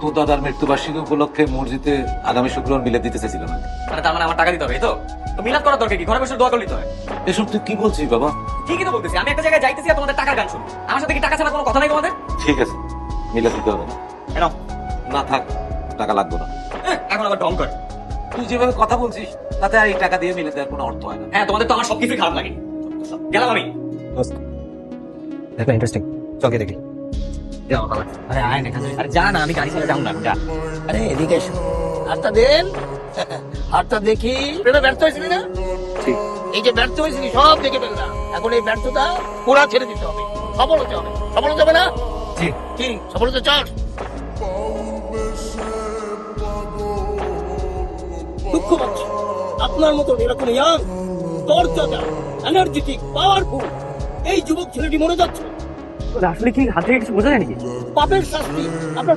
তোর দাদার মৃত্যুবার্ষিকী উপলক্ষে মসজিদে আগামী শুক্রবার মিলাদ দিতে চাইছিল না। মানে তার মানে আমার টাকা দিতে হবে, এই তো? তো মিলাদ করার দরকার কি? ঘরে বসে দোয়া করলেই তো হয়। এসব তুই কি বলছিস বাবা? ঠিকই তো বলতেছি, আমি একটা জায়গায় যাইতেছি আর তোমাদের টাকার গান শুনি। আমার সাথে কি টাকা ছাড়া কোনো কথা নাই তোমাদের? ঠিক আছে, মিলাদ দিতে হবে না। কেন? না থাক, টাকা লাগবে না। এখন আবার ঢং করে। তুই যেভাবে কথা বলছিস তাতে আর এই টাকা দিয়ে মিলে দেওয়ার কোনো অর্থ হয় না। হ্যাঁ, তোমাদের তো আমার সবকিছুই খারাপ লাগে। গেলাম আমি। দেখো ইন্টারেস্টিং, চকে দেখি। আরে আয় দেখা যায়। আরে যা না, আমি গাড়ি ছেড়ে যাবো না, যা। আরে এদিকে এসো, হাতটা দেন, হাতটা দেখি। এটা ব্যর্থ হয়েছিলি না? ঠিক। এই যে ব্যর্থ হয়েছিলি সব দেখে ফেললাম, এখন এই ব্যর্থতা পুরা ছেড়ে দিতে হবে, সফল হতে হবে। সফল হতে হবে না? জি। কি সফল হতে চাস? দুঃখ পাচ্ছি আপনার মতো এরকম ইয়াং, তরতাজা, এনার্জেটিক, পাওয়ারফুল এই যুবক ছেলেটি মরে যাচ্ছে। আসলে কি হাত থেকে কিছু বোঝা যায় নাকি? পাপের শাস্তি আপনার